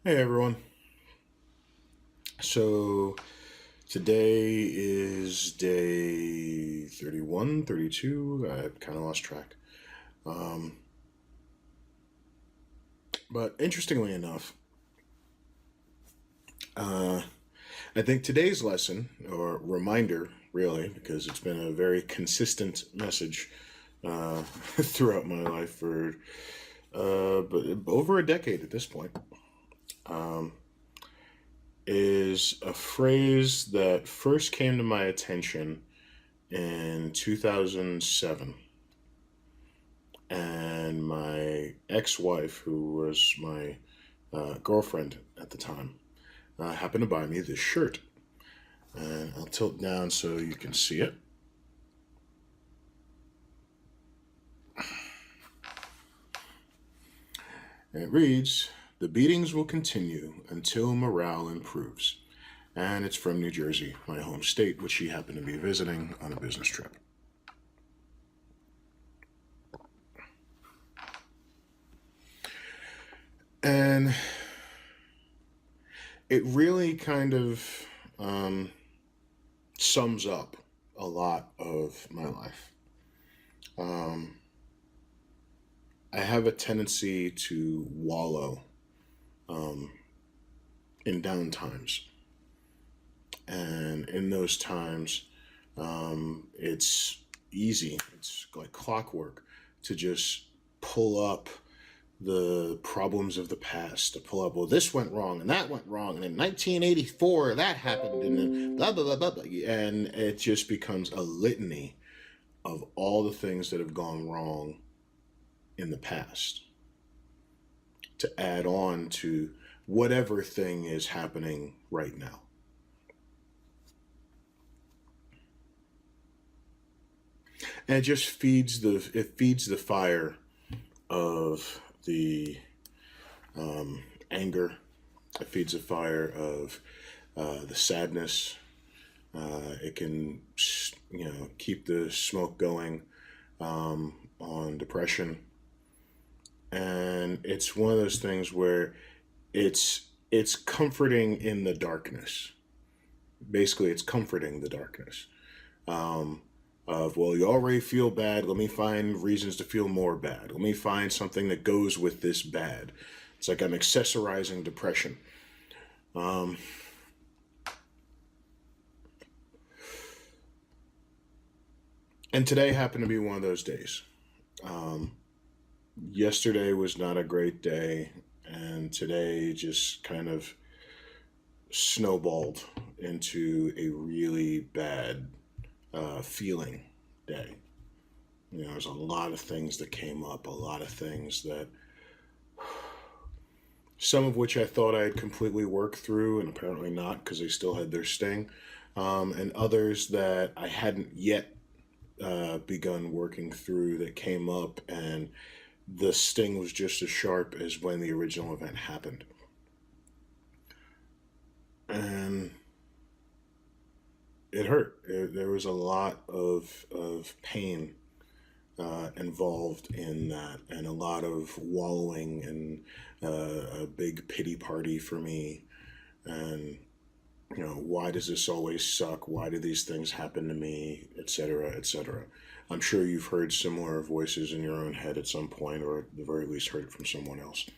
Hey everyone. So today is day 31, 32. I kind of lost track. Um, but interestingly enough, uh, I think today's lesson, or reminder, really, because it's been a very consistent message throughout my life for but over a decade at this point, um, is a phrase that first came to my attention in 2007. And my ex-wife, who was my girlfriend at the time, happened to buy me this shirt. And I'll tilt down so you can see it. And it reads, "The beatings will continue until morale improves." And it's from New Jersey, my home state, which she happened to be visiting on a business trip. And it really kind of sums up a lot of my life. Um, I have a tendency to wallow um, in down times. And in those times, it's easy, it's like clockwork to just pull up the problems of the past, to pull up, well, this went wrong and that went wrong. And in 1984, that happened. And then blah, blah, blah, blah, blah. And it just becomes a litany of all the things that have gone wrong in the past to add on to whatever thing is happening right now. And it just feeds the fire of the anger. It feeds the fire of the sadness. It can, keep the smoke going on depression. And it's one of those things where it's comforting in the darkness. Basically, it's comforting the darkness. Of, well, you already feel bad. Let me find reasons to feel more bad. Let me find something that goes with this bad. It's like I'm accessorizing depression. Um, and today happened to be one of those days. Um, Yesterday was not a great day, and today just kind of snowballed into a really bad feeling day. There's a lot of things that came up, a lot of things that, some of which I thought I had completely worked through, and apparently not, because they still had their sting, and others that I hadn't yet begun working through that came up, and the sting was just as sharp as when the original event happened. And it hurt. There was a lot of pain involved in that, and a lot of wallowing, and a big pity party for me. And why does this always suck? Why do these things happen to me, etc., etc.? I'm sure you've heard similar voices in your own head at some point, or at the very least heard it from someone else.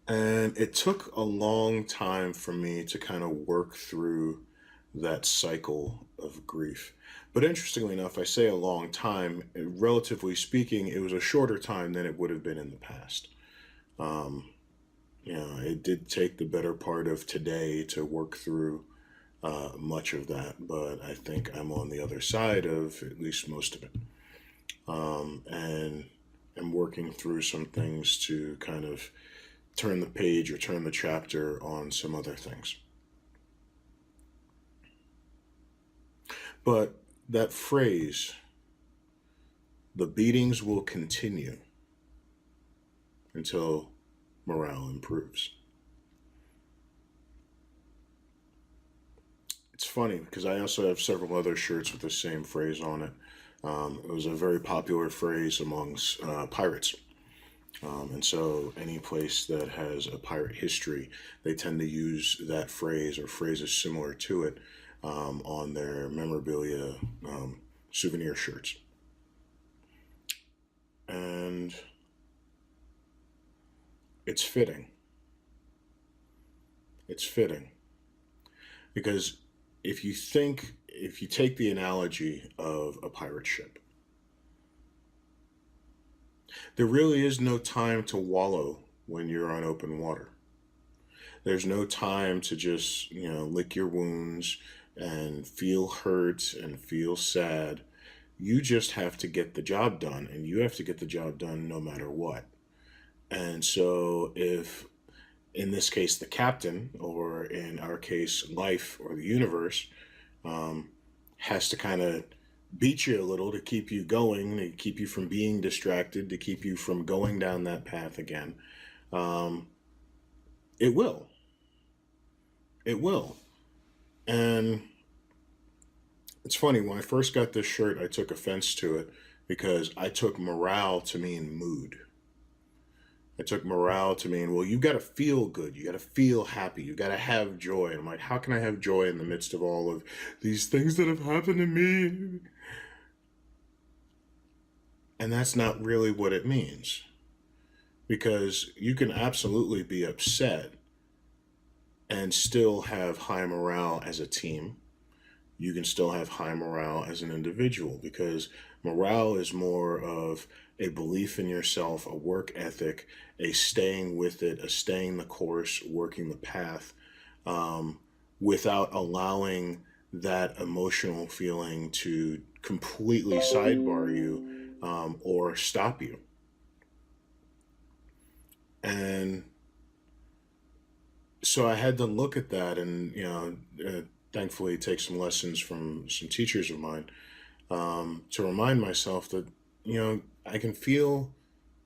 And it took a long time for me to kind of work through that cycle of grief. But interestingly enough, I say a long time, relatively speaking, it was a shorter time than it would have been in the past. Um, it did take the better part of today to work through much of that, but I think I'm on the other side of at least most of it. And I'm working through some things to kind of turn the page or turn the chapter on some other things. But that phrase, the beatings will continue until morale improves. It's funny because I also have several other shirts with the same phrase on it. It was a very popular phrase amongst pirates. And so, any place that has a pirate history, they tend to use that phrase or phrases similar to it on their memorabilia, souvenir shirts. And it's fitting. It's fitting because if you take the analogy of a pirate ship, there really is no time to wallow when you're on open water. There's no time to just, lick your wounds and feel hurt and feel sad. You just have to get the job done, and you have to get the job done no matter what. And so, if in this case the captain, or in our case life or the universe, um, has to kind of beat you a little to keep you going, to keep you from being distracted, to keep you from going down that path again, um, it will. It will. And it's funny, when I first got this shirt, I took offense to it because I took morale to mean mood. I took morale to mean, well, you got to feel good. You got to feel happy. You got to have joy. And I'm like, how can I have joy in the midst of all of these things that have happened to me? And that's not really what it means. Because you can absolutely be upset and still have high morale as a team. You can still have high morale as an individual, because morale is more of a belief in yourself, a work ethic, a staying with it, a staying the course, working the path, um, without allowing that emotional feeling to completely sidebar you, or stop you. And so I had to look at that and, thankfully take some lessons from some teachers of mine, to remind myself that, I can feel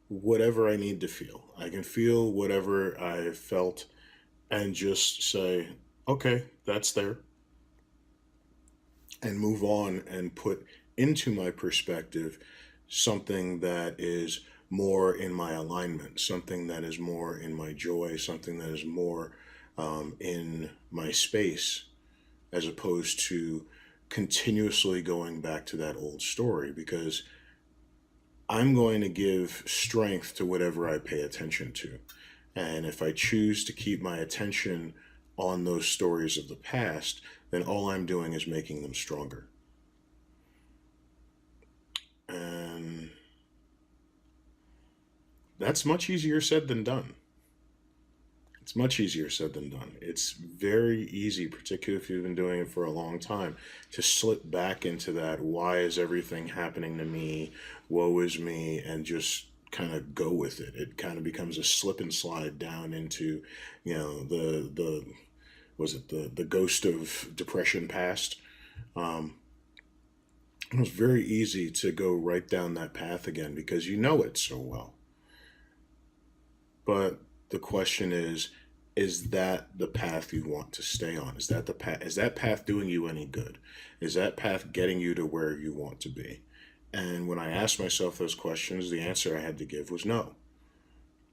whatever I need to feel. I can feel whatever I felt and just say, okay, that's there, and move on and put into my perspective something that is more in my alignment, something that is more in my joy, something that is more in my space, as opposed to continuously going back to that old story, because I'm going to give strength to whatever I pay attention to. And if I choose to keep my attention on those stories of the past, then all I'm doing is making them stronger. And that's much easier said than done. It's much easier said than done. It's very easy, particularly if you've been doing it for a long time, to slip back into that why is everything happening to me, woe is me, and just kind of go with it. It kind of becomes a slip and slide down into, the was it the ghost of depression past. Um, it was very easy to go right down that path again because you know it so well. But the question is that the path you want to stay on? Is that the path? Is that path doing you any good? Is that path getting you to where you want to be? And when I asked myself those questions, the answer I had to give was no.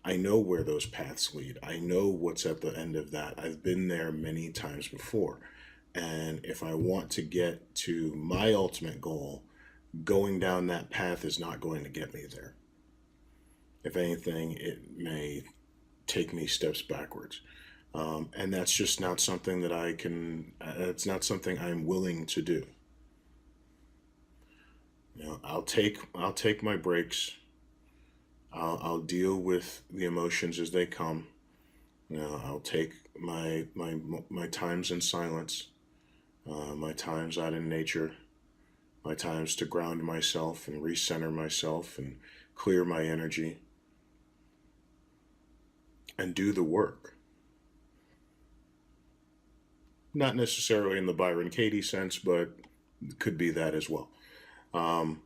I know where those paths lead. I know what's at the end of that. I've been there many times before. And if I want to get to my ultimate goal, going down that path is not going to get me there. If anything, it may take me steps backwards. And that's just not something that I can, it's not something I'm willing to do. I'll take my breaks. I'll deal with the emotions as they come. I'll take my times in silence, my times out in nature, my times to ground myself and recenter myself and clear my energy and do the work. Not necessarily in the Byron Katie sense, but it could be that as well. Um,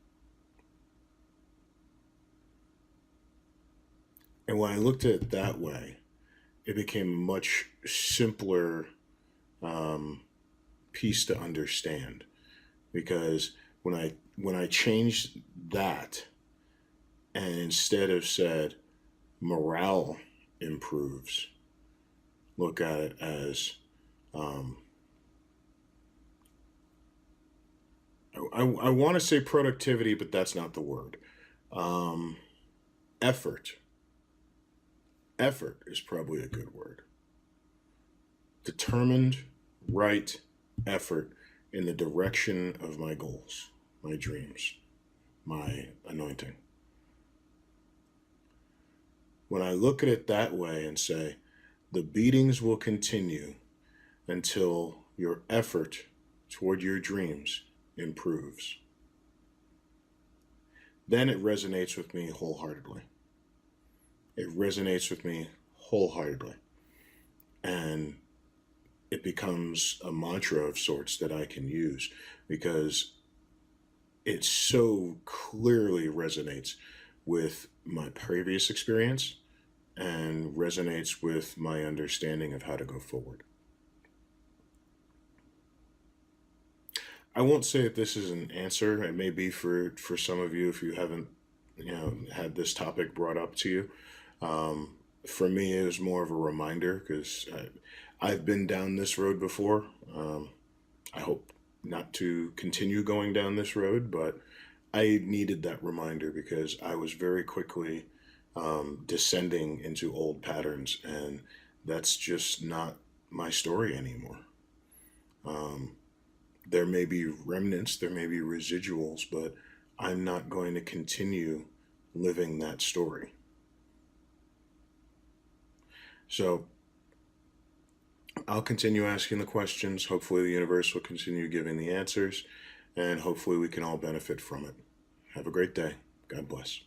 and when I looked at it that way, it became a much simpler um, piece to understand, because when I changed that, and instead of said, morale improves. Look at it as um, I want to say productivity, but that's not the word. Um, effort. Effort is probably a good word. Determined, right effort in the direction of my goals, my dreams, my anointing. When I look at it that way and say, the beatings will continue until your effort toward your dreams improves, then it resonates with me wholeheartedly. It resonates with me wholeheartedly. And it becomes a mantra of sorts that I can use because it so clearly resonates with my previous experience and resonates with my understanding of how to go forward. I won't say that this is an answer. It may be for some of you if you haven't, had this topic brought up to you. For me, it was more of a reminder because I've been down this road before. I hope not to continue going down this road, but I needed that reminder because I was very quickly descending into old patterns, and that's just not my story anymore. Um, there may be remnants, there may be residuals, but I'm not going to continue living that story. So I'll continue asking the questions. Hopefully, the universe will continue giving the answers, and hopefully, we can all benefit from it. Have a great day. God bless.